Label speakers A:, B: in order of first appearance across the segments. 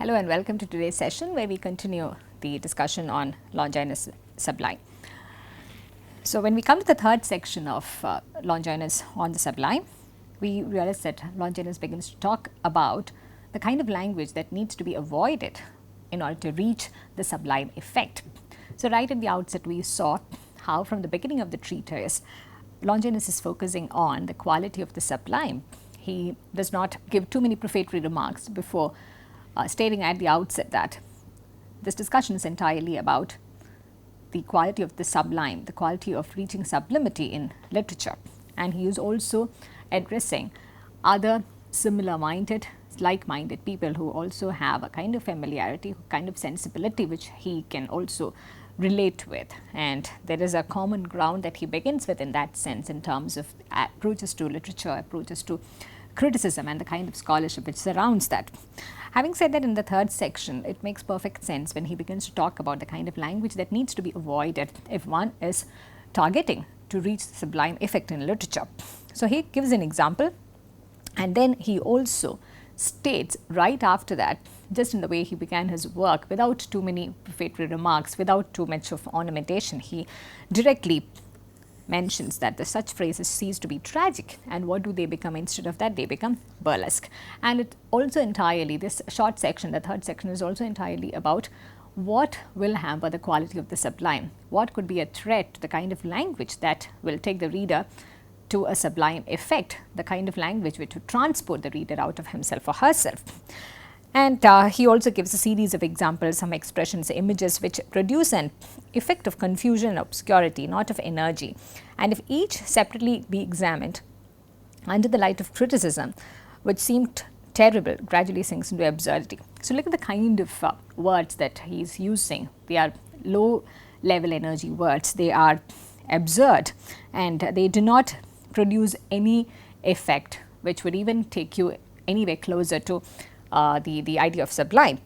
A: Hello and welcome to today's session where we continue the discussion on Longinus Sublime. So, when we come to the third section of Longinus on the Sublime, we realize that Longinus begins to talk about the kind of language that needs to be avoided in order to reach the sublime effect. So, right at the outset we saw how from the beginning of the treatise Longinus is focusing on the quality of the sublime. He does not give too many prefatory remarks before stating at the outset that this discussion is entirely about the quality of the sublime, the quality of reaching sublimity in literature. And he is also addressing other similar minded, like minded people who also have a kind of familiarity, kind of sensibility which he can also relate with. And there is a common ground that he begins with in that sense in terms of approaches to literature, approaches to criticism and the kind of scholarship which surrounds that. Having said that, in the third section, it makes perfect sense when he begins to talk about the kind of language that needs to be avoided if one is targeting to reach the sublime effect in literature. So, he gives an example and then he also states right after that, just in the way he began his work, without too many prefatory remarks, without too much of ornamentation, he directly mentions that the such phrases cease to be tragic, and what do they become instead of that? They become burlesque. And it also entirely, this short section, the third section, is also entirely about what will hamper the quality of the sublime, what could be a threat to the kind of language that will take the reader to a sublime effect, the kind of language which would transport the reader out of himself or herself. And he also gives a series of examples, some expressions, images which produce an effect of confusion and obscurity, not of energy. And if each separately be examined under the light of criticism, which seemed terrible, gradually sinks into absurdity. So, look at the kind of words that he is using. They are low level energy words, they are absurd, and they do not produce any effect which would even take you anywhere closer to the idea of sublime.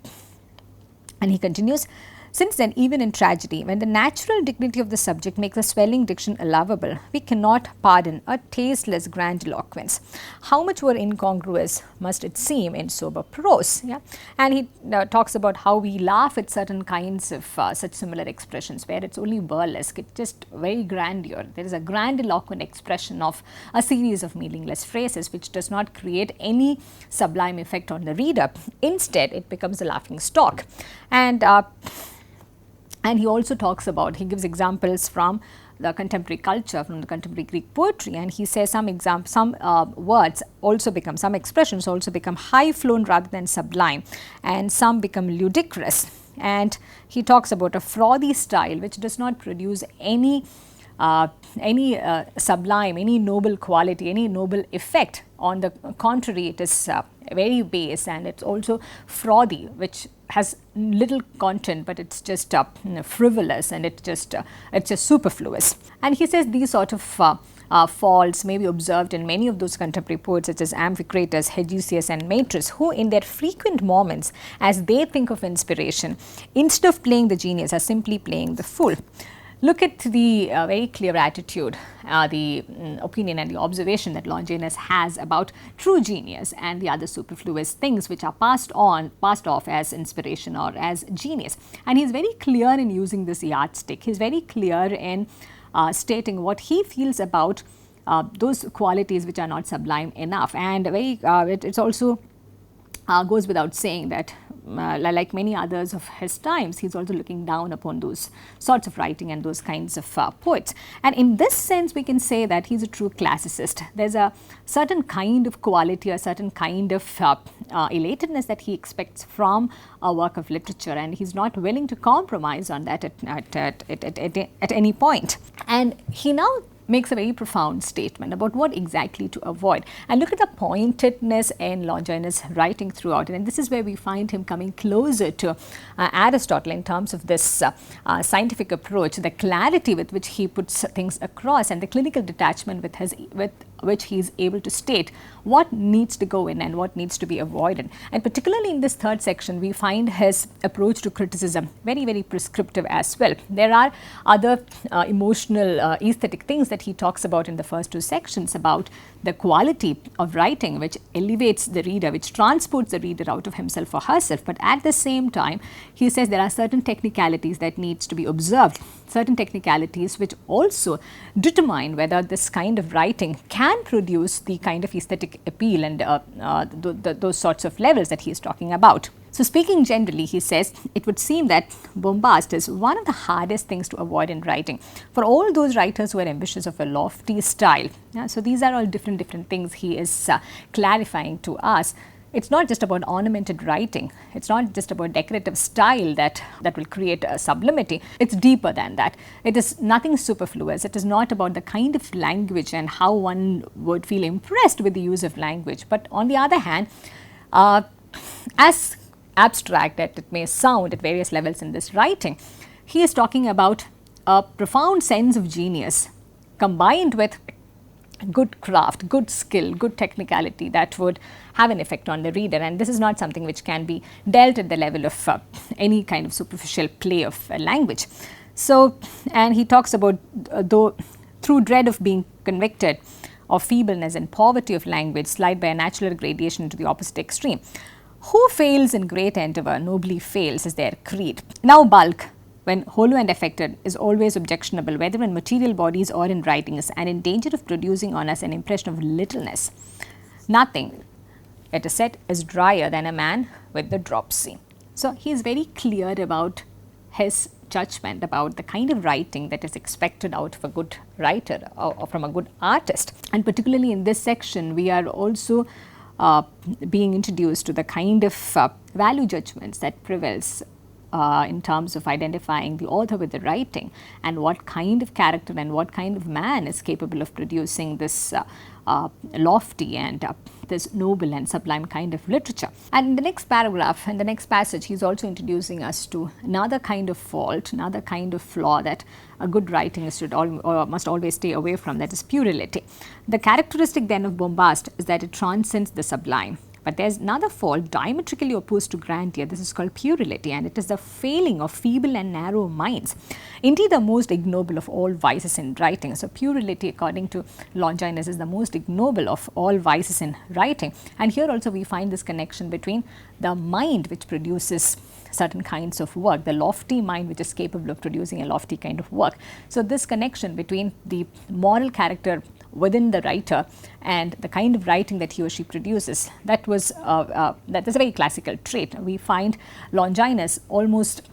A: And he continues, since then, even in tragedy, when the natural dignity of the subject makes a swelling diction allowable, we cannot pardon a tasteless grandiloquence. How much more incongruous must it seem in sober prose? Yeah? And he talks about how we laugh at certain kinds of such similar expressions where it's only burlesque, it's just very grandeur. There is a grandiloquent expression of a series of meaningless phrases which does not create any sublime effect on the reader. Instead, it becomes a laughing stock. And he also talks about, he gives examples from the contemporary culture, from the contemporary Greek poetry, and he says some words also become, some expressions also become high flown rather than sublime, and some become ludicrous. And he talks about a frothy style which does not produce any sublime, any noble quality, any noble effect. On the contrary, it is very base and it's also frothy, which has little content, but it's just frivolous and it's just superfluous. And he says these sort of faults may be observed in many of those contemporary poets such as Amphicrates, Hegesias and Matris, who in their frequent moments as they think of inspiration, instead of playing the genius are simply playing the fool. Look at the very clear attitude, the opinion and the observation that Longinus has about true genius and the other superfluous things which are passed off as inspiration or as genius. And he is very clear in using this yardstick. He is very clear in stating what he feels about those qualities which are not sublime enough. And it's also goes without saying that like many others of his times, he is also looking down upon those sorts of writing and those kinds of poets. And in this sense, we can say that he is a true classicist. There is a certain kind of quality, a certain kind of elatedness that he expects from a work of literature, and he is not willing to compromise on that at any point. And he now makes a very profound statement about what exactly to avoid. And look at the pointedness in Longinus' writing throughout. And this is where we find him coming closer to Aristotle in terms of this scientific approach, the clarity with which he puts things across, and the clinical detachment with which he is able to state what needs to go in and what needs to be avoided. And particularly in this third section, we find his approach to criticism very, very prescriptive as well. There are other emotional, aesthetic things that he talks about in the first two sections about the quality of writing, which elevates the reader, which transports the reader out of himself or herself. But at the same time, he says there are certain technicalities that needs to be observed, certain technicalities which also determine whether this kind of writing can produce the kind of aesthetic appeal and those sorts of levels that he is talking about. So speaking generally, he says it would seem that bombast is one of the hardest things to avoid in writing for all those writers who are ambitious of a lofty style. So these are all different things he is clarifying to us. It's not just about ornamented writing. It's not just about decorative style that will create a sublimity. It's deeper than that. It is nothing superfluous. It is not about the kind of language and how one would feel impressed with the use of language. But on the other hand, as abstract that it may sound at various levels in this writing, he is talking about a profound sense of genius combined with good craft, good skill, good technicality that would have an effect on the reader. And this is not something which can be dealt at the level of any kind of superficial play of language. So, and he talks about though through dread of being convicted of feebleness and poverty of language, slide by a natural gradation to the opposite extreme. Who fails in great endeavour nobly fails is their creed. Now bulk, when hollow and affected, is always objectionable, whether in material bodies or in writings, and in danger of producing on us an impression of littleness. Nothing, it is said, is drier than a man with the dropsy. So he is very clear about his judgment about the kind of writing that is expected out of a good writer or from a good artist. And particularly in this section, we are also being introduced to the kind of value judgments that prevails in terms of identifying the author with the writing and what kind of character and what kind of man is capable of producing this lofty and this noble and sublime kind of literature. And in the next paragraph, in the next passage, he is also introducing us to another kind of fault, another kind of flaw that a good writing must always stay away from, that is puerility. The characteristic then of bombast is that it transcends the sublime. But there's another fault diametrically opposed to grandeur. This is called puerility, and it is the failing of feeble and narrow minds. Indeed, the most ignoble of all vices in writing. So puerility, according to Longinus, is the most ignoble of all vices in writing. And here also we find this connection between the mind which produces certain kinds of work, the lofty mind which is capable of producing a lofty kind of work. So this connection between the moral character within the writer and the kind of writing that he or she produces, that is a very classical trait. We find Longinus almost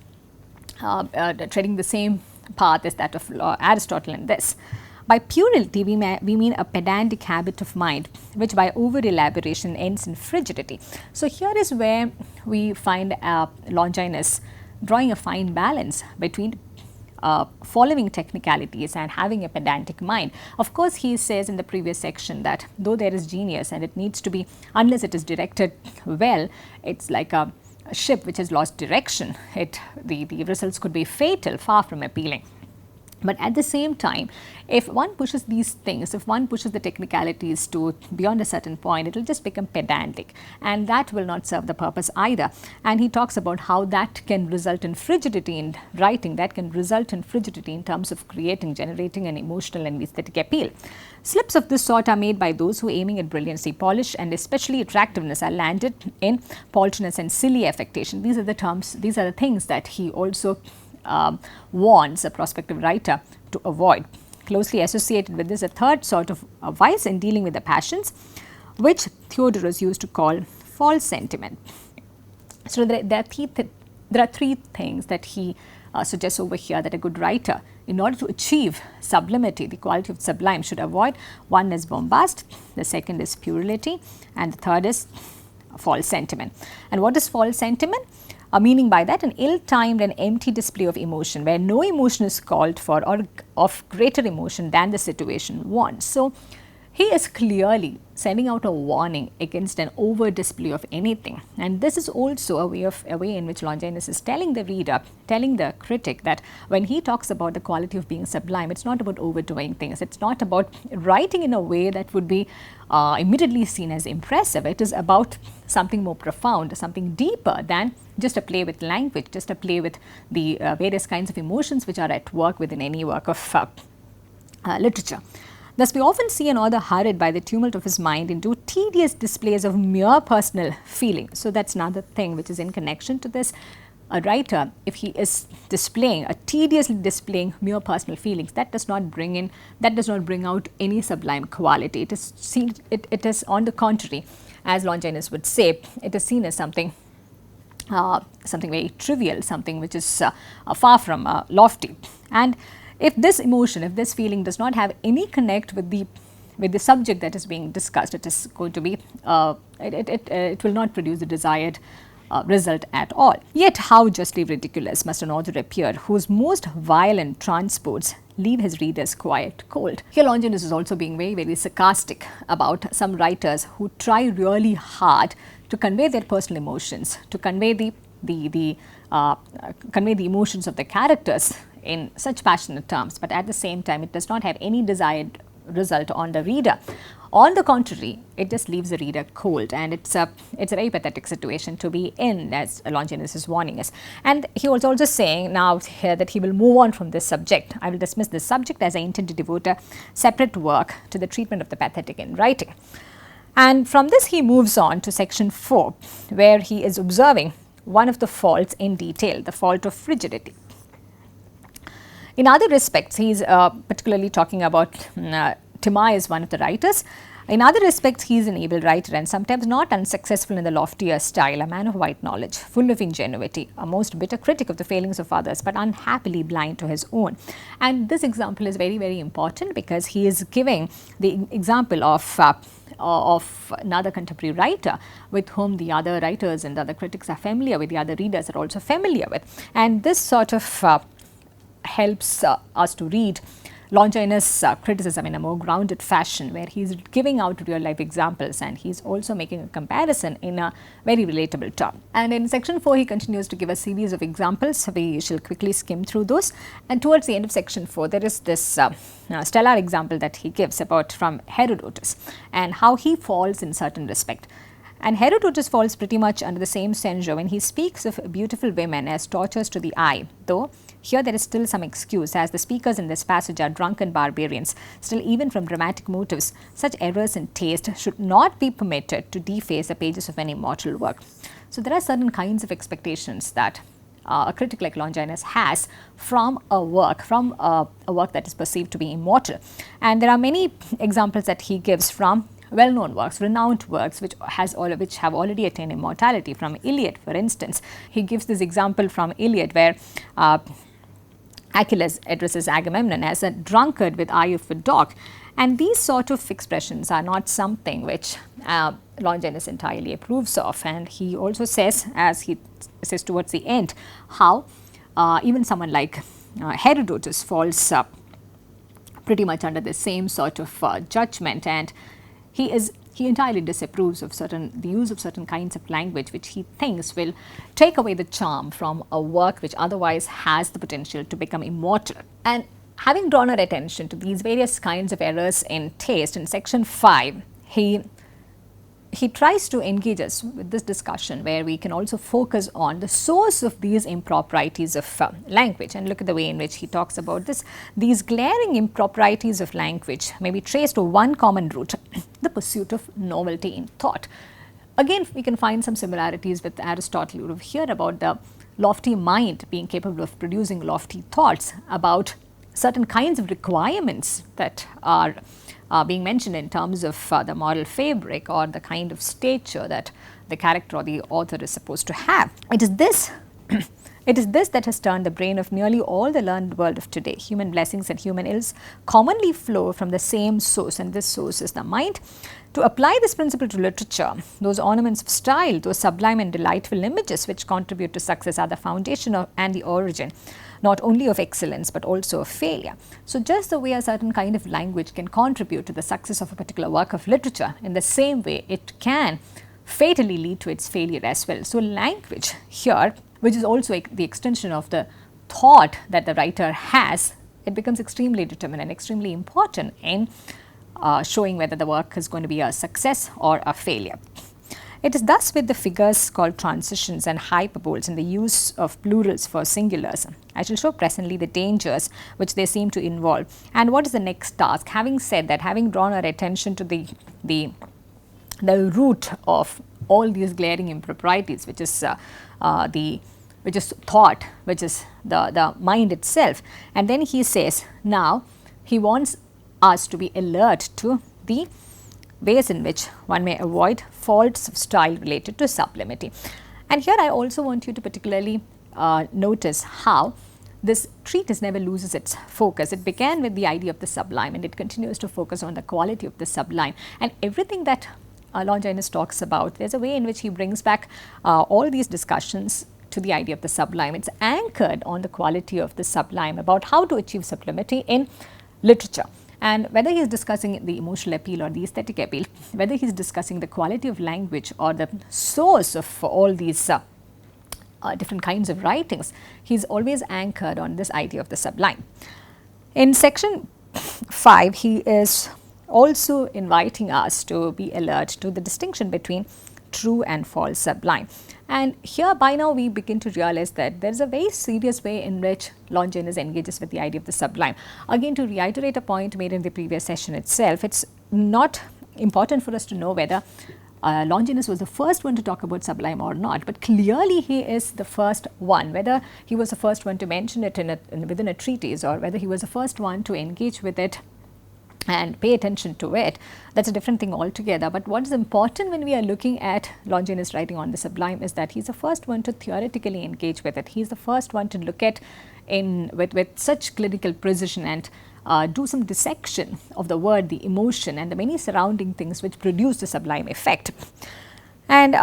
A: treading the same path as that of Aristotle in this. By puerility, we mean a pedantic habit of mind, which by over-elaboration ends in frigidity. So here is where we find Longinus drawing a fine balance between following technicalities and having a pedantic mind. Of course, he says in the previous section that though there is genius and it needs to be, unless it is directed well, it's like a ship which has lost direction. The results could be fatal, far from appealing. But at the same time, if one pushes these things, if one pushes the technicalities to beyond a certain point, it will just become pedantic, and that will not serve the purpose either. And he talks about how that can result in frigidity in writing, that can result in frigidity in terms of generating an emotional and aesthetic appeal. Slips of this sort are made by those who, aiming at brilliancy, polish, and especially attractiveness, are landed in paltriness and silly affectation. These are the things that he also warns a prospective writer to avoid. Closely associated with this, a third sort of vice in dealing with the passions, which Theodorus used to call false sentiment. So there are three things that he suggests over here that a good writer, in order to achieve sublimity, the quality of sublime, should avoid. One is bombast, the second is puerility, and the third is false sentiment. And what is false sentiment? Meaning by that, an ill-timed and empty display of emotion, where no emotion is called for or of greater emotion than the situation wants. So He is clearly sending out a warning against an over display of anything, and this is also a way in which Longinus is telling the reader, telling the critic, that when he talks about the quality of being sublime, it's not about overdoing things, it's not about writing in a way that would be immediately seen as impressive. It is about something more profound, something deeper than just a play with language, just a play with the various kinds of emotions which are at work within any work of literature. Thus, we often see an author hurried by the tumult of his mind into tedious displays of mere personal feeling. So, that's another thing which is in connection to this. A writer, if he is tediously displaying mere personal feelings, that does not bring out any sublime quality. It is on the contrary, as Longinus would say, it is seen as something very trivial, something which is far from lofty. And if this emotion, if this feeling does not have any connect with the subject that is being discussed, it is going to be it will not produce the desired result at all. Yet how justly ridiculous must an author appear whose most violent transports leave his readers quite cold. Here Longinus is also being very, very sarcastic about some writers who try really hard to convey their personal emotions, to convey the emotions of the characters in such passionate terms, but at the same time it does not have any desired result on the reader. On the contrary, it just leaves the reader cold, and it's a very pathetic situation to be in, as Longinus is warning us. And he was also saying now here that he will move on from this subject. I will dismiss this subject as I intend to devote a separate work to the treatment of the pathetic in writing. And from this he moves on to section 4, where he is observing one of the faults in detail, the fault of frigidity. In other respects, he is particularly talking about Timai is one of the writers. In other respects, he is an able writer and sometimes not unsuccessful in the loftier style, a man of wide knowledge, full of ingenuity, a most bitter critic of the failings of others, but unhappily blind to his own. And this example is very, very important because he is giving the example of another contemporary writer with whom the other writers and the other critics are familiar with, the other readers are also familiar with. And this sort of helps us to read Longinus' criticism in a more grounded fashion, where he is giving out real life examples and he is also making a comparison in a very relatable term. And in section 4, he continues to give a series of examples. We shall quickly skim through those. And towards the end of section 4, there is this stellar example that he gives about from Herodotus and how he falls in certain respect. And Herodotus falls pretty much under the same censure when he speaks of beautiful women as tortures to the eye, though here there is still some excuse, as the speakers in this passage are drunken barbarians. Still, even from dramatic motives, such errors in taste should not be permitted to deface the pages of an immortal work. So there are certain kinds of expectations that a critic like Longinus has from a work that is perceived to be immortal. And there are many examples that he gives from well-known works, renowned works, which have already attained immortality. From Iliad, for instance, he gives this example from Iliad where Achilles addresses Agamemnon as a drunkard with eye of a dog. And these sort of expressions are not something which Longinus entirely approves of. And he also says, as he says towards the end, how even someone like Herodotus falls pretty much under the same sort of judgment, and he entirely disapproves of the use of certain kinds of language which he thinks will take away the charm from a work which otherwise has the potential to become immortal. And having drawn our attention to these various kinds of errors in taste, in section 5, he tries to engage us with this discussion where we can also focus on the source of these improprieties of language. And look at the way in which he talks about this. These glaring improprieties of language may be traced to one common root, the pursuit of novelty in thought. Again, we can find some similarities with Aristotle. You would hear about the lofty mind being capable of producing lofty thoughts about certain kinds of requirements that are being mentioned in terms of the moral fabric or the kind of stature that the character or the author is supposed to have. It is this It is this that has turned the brain of nearly all the learned world of today. Human blessings and human ills commonly flow from the same source, and this source is the mind. To apply this principle to literature, those ornaments of style, those sublime and delightful images which contribute to success are the foundation of, and the origin not only of excellence but also of failure. So just the way a certain kind of language can contribute to the success of a particular work of literature, in the same way it can fatally lead to its failure as well. So language here, which is also the extension of the thought that the writer has, it becomes extremely determinant and extremely important in showing whether the work is going to be a success or a failure. It is thus with the figures called transitions and hyperboles and the use of plurals for singulars. I shall show presently the dangers which they seem to involve. And what is the next task? Having said that, having drawn our attention to the root of all these glaring improprieties, which is thought, which is the mind itself, and then he says now he wants us to be alert to the ways in which one may avoid faults of style related to sublimity. And here I also want you to particularly notice how this treatise never loses its focus. It began with the idea of the sublime and it continues to focus on the quality of the sublime, and everything that Longinus talks about, there's a way in which he brings back all these discussions to the idea of the sublime. It's anchored on the quality of the sublime, about how to achieve sublimity in literature. And whether he is discussing the emotional appeal or the aesthetic appeal, whether he is discussing the quality of language or the source of all these different kinds of writings, he is always anchored on this idea of the sublime. In section 5, he is also inviting us to be alert to the distinction between true and false sublime. And here by now we begin to realize that there is a very serious way in which Longinus engages with the idea of the sublime. Again, to reiterate a point made in the previous session itself, it's not important for us to know whether Longinus was the first one to talk about sublime or not, but clearly he is the first one. Whether he was the first one to mention it within a treatise, or whether he was the first one to engage with it and pay attention to it, that's a different thing altogether. But what is important when we are looking at Longinus writing on the sublime is that he's the first one to theoretically engage with it. He's the first one to look at with such clinical precision and do some dissection of the word, the emotion, and the many surrounding things which produce the sublime effect. And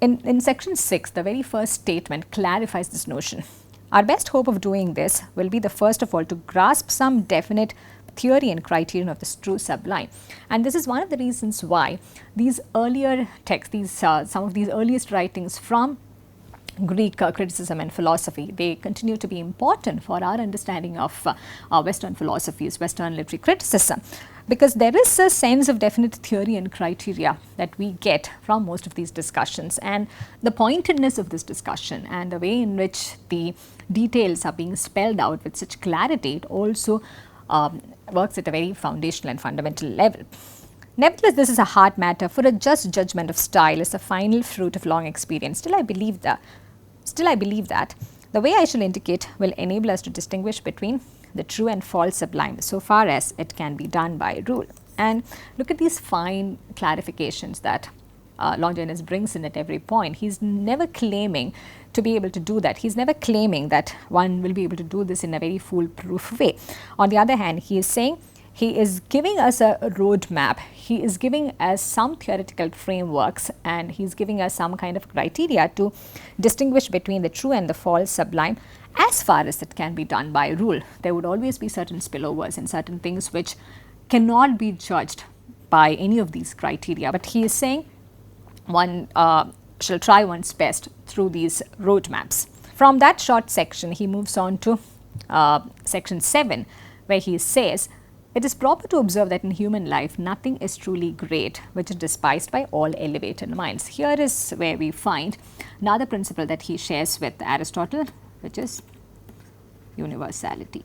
A: in section 6, the very first statement clarifies this notion. Our best hope of doing this will be the first of all to grasp some definite theory and criterion of this true sublime. And this is one of the reasons why these earlier texts, some of these earliest writings from Greek criticism and philosophy, they continue to be important for our understanding of Western philosophies, Western literary criticism, because there is a sense of definite theory and criteria that we get from most of these discussions, and the pointedness of this discussion and the way in which the details are being spelled out with such clarity, it also works at a very foundational and fundamental level. Nevertheless, this is a hard matter, for a just judgment of style is the final fruit of long experience. Still I believe that the way I shall indicate will enable us to distinguish between the true and false sublime so far as it can be done by rule. And look at these fine clarifications that Longinus brings in at every point. He's never claiming to be able to do that. He's never claiming that one will be able to do this in a very foolproof way. On the other hand, he is saying he is giving us a roadmap. He is giving us some theoretical frameworks, and he's giving us some kind of criteria to distinguish between the true and the false sublime as far as it can be done by rule. There would always be certain spillovers and certain things which cannot be judged by any of these criteria. But he is saying one shall try one's best through these roadmaps. From that short section, he moves on to section 7, where he says, it is proper to observe that in human life, nothing is truly great which is despised by all elevated minds. Here is where we find another principle that he shares with Aristotle, which is universality.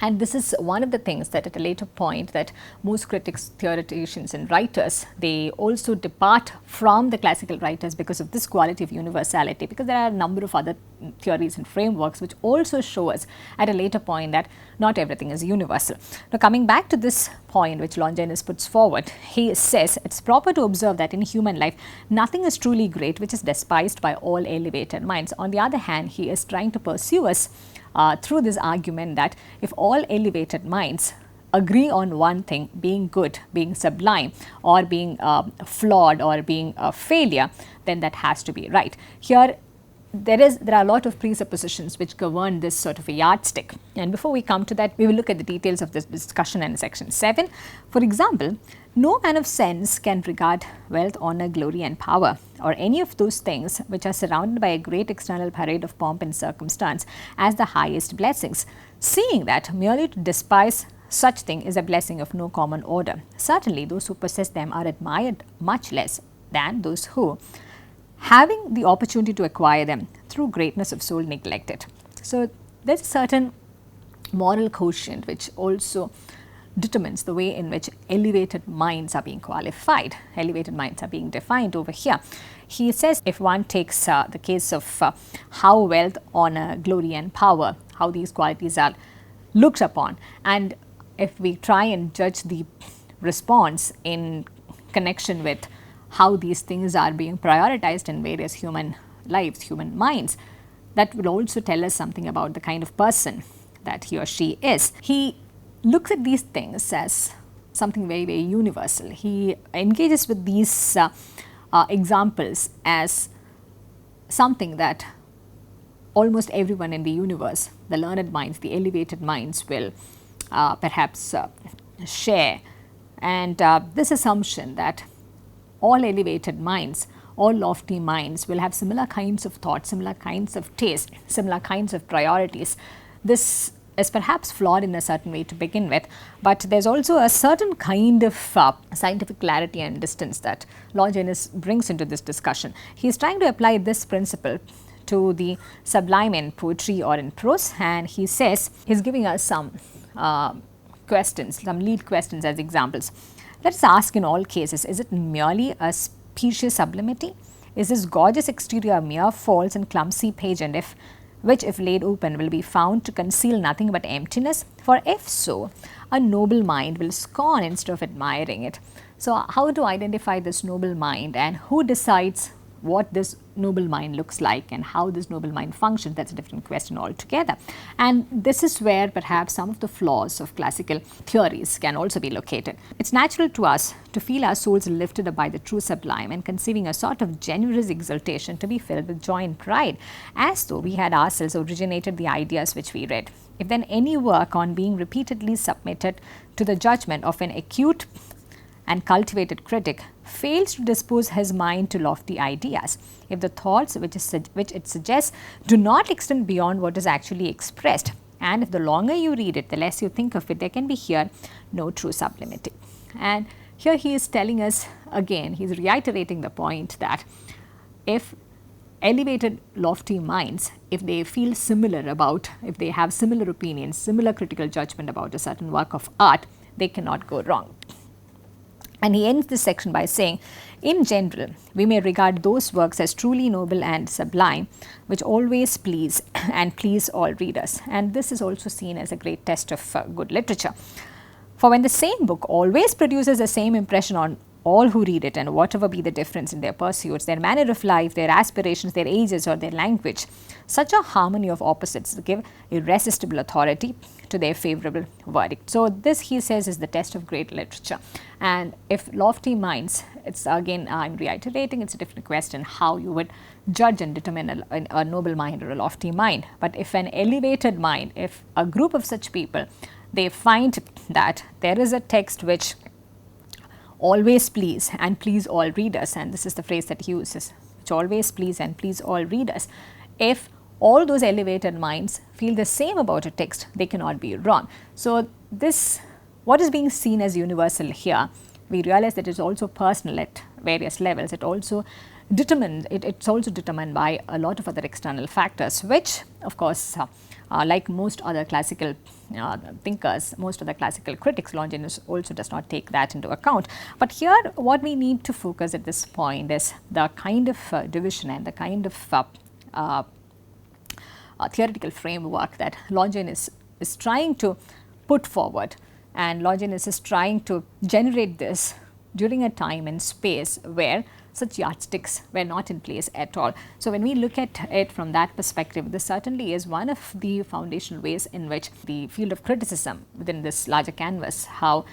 A: And this is one of the things that at a later point that most critics, theoreticians and writers, they also depart from the classical writers because of this quality of universality, because there are a number of other theories and frameworks which also show us at a later point that not everything is universal. Now, coming back to this point which Longinus puts forward, he says it's proper to observe that in human life nothing is truly great which is despised by all elevated minds. On the other hand, he is trying to pursue us through this argument that if all elevated minds agree on one thing, being good, being sublime, or being flawed, or being a failure, then that has to be right. Here, there are a lot of presuppositions which govern this sort of a yardstick. And before we come to that, we will look at the details of this discussion in section 7. For example, no man of sense can regard wealth, honor, glory and power, or any of those things which are surrounded by a great external parade of pomp and circumstance as the highest blessings, seeing that merely to despise such thing is a blessing of no common order. Certainly, those who possess them are admired much less than those who, having the opportunity to acquire them through greatness of soul, neglect it. So, there is a certain moral quotient which also determines the way in which elevated minds are being qualified, elevated minds are being defined over here. He says if one takes the case of how wealth, honor, glory and power, how these qualities are looked upon, and if we try and judge the response in connection with how these things are being prioritized in various human lives, human minds, that will also tell us something about the kind of person that he or she is. He looks at these things as something very, very universal. He engages with these examples as something that almost everyone in the universe, the learned minds, the elevated minds will perhaps share. And this assumption that all elevated minds, all lofty minds will have similar kinds of thoughts, similar kinds of taste, similar kinds of priorities. This is perhaps flawed in a certain way to begin with, but there's also a certain kind of scientific clarity and distance that Longinus brings into this discussion. He's trying to apply this principle to the sublime in poetry or in prose, and he says he's giving us some questions, some lead questions as examples. Let us ask in all cases, is it merely a specious sublimity? Is this gorgeous exterior mere false and clumsy pageant, which if laid open will be found to conceal nothing but emptiness? For if so, a noble mind will scorn instead of admiring it. So, how to identify this noble mind and who decides what this noble mind looks like and how this noble mind functions, that's a different question altogether. And this is where perhaps some of the flaws of classical theories can also be located. It's natural to us to feel our souls lifted up by the true sublime and conceiving a sort of generous exultation to be filled with joy and pride, as though we had ourselves originated the ideas which we read. If then any work on being repeatedly submitted to the judgment of an acute and cultivated critic fails to dispose his mind to lofty ideas, if the thoughts which it suggests do not extend beyond what is actually expressed, and if the longer you read it, the less you think of it, there can be here no true sublimity. And here he is telling us again, he is reiterating the point that if elevated lofty minds, if they feel similar about, if they have similar opinions, similar critical judgment about a certain work of art, they cannot go wrong. And he ends this section by saying, in general, we may regard those works as truly noble and sublime, which always please and please all readers. And this is also seen as a great test of good literature. For when the same book always produces the same impression on all who read it, and whatever be the difference in their pursuits, their manner of life, their aspirations, their ages or their language, such a harmony of opposites give irresistible authority to their favorable verdict. So, this he says is the test of great literature. And if lofty minds, it's again, I'm reiterating, it's a different question how you would judge and determine a noble mind or a lofty mind. But if an elevated mind, if a group of such people, they find that there is a text which always please and please all readers, and this is the phrase that he uses, which always please and please all readers. If all those elevated minds feel the same about a text, they cannot be wrong. So, this, what is being seen as universal here, we realize that it is also personal at various levels. It also it's also determined by a lot of other external factors, which of course like most other classical thinkers, most other classical critics, Longinus also does not take that into account. But here what we need to focus at this point is the kind of division and the kind of theoretical framework that Longinus is trying to put forward, and Longinus is trying to generate this during a time and space where such yardsticks were not in place at all. So when we look at it from that perspective, this certainly is one of the foundational ways in which the field of criticism within this larger canvas, how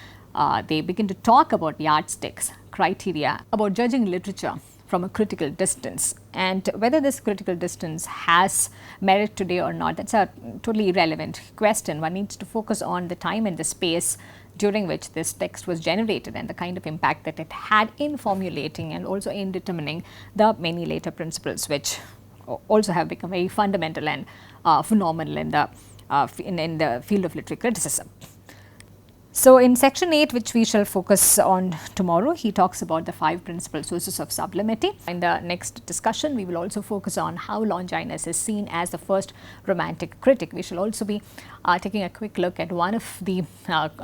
A: they begin to talk about yardsticks, criteria, about judging literature from a critical distance, and whether this critical distance has merit today or not, that's a totally irrelevant question. One needs to focus on the time and the space during which this text was generated and the kind of impact that it had in formulating and also in determining the many later principles, which also have become very fundamental and phenomenal in the field of literary criticism. So in section 8, which we shall focus on tomorrow, he talks about the 5 principal sources of sublimity. In the next discussion, we will also focus on how Longinus is seen as the first romantic critic. We shall also be taking a quick look at one of the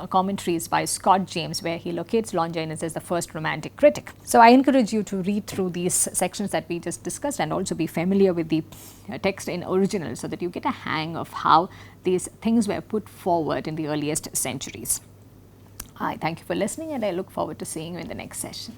A: commentaries by Scott James, where he locates Longinus as the first romantic critic. So I encourage you to read through these sections that we just discussed and also be familiar with the text in original, so that you get a hang of how these things were put forward in the earliest centuries. I thank you for listening, and I look forward to seeing you in the next session.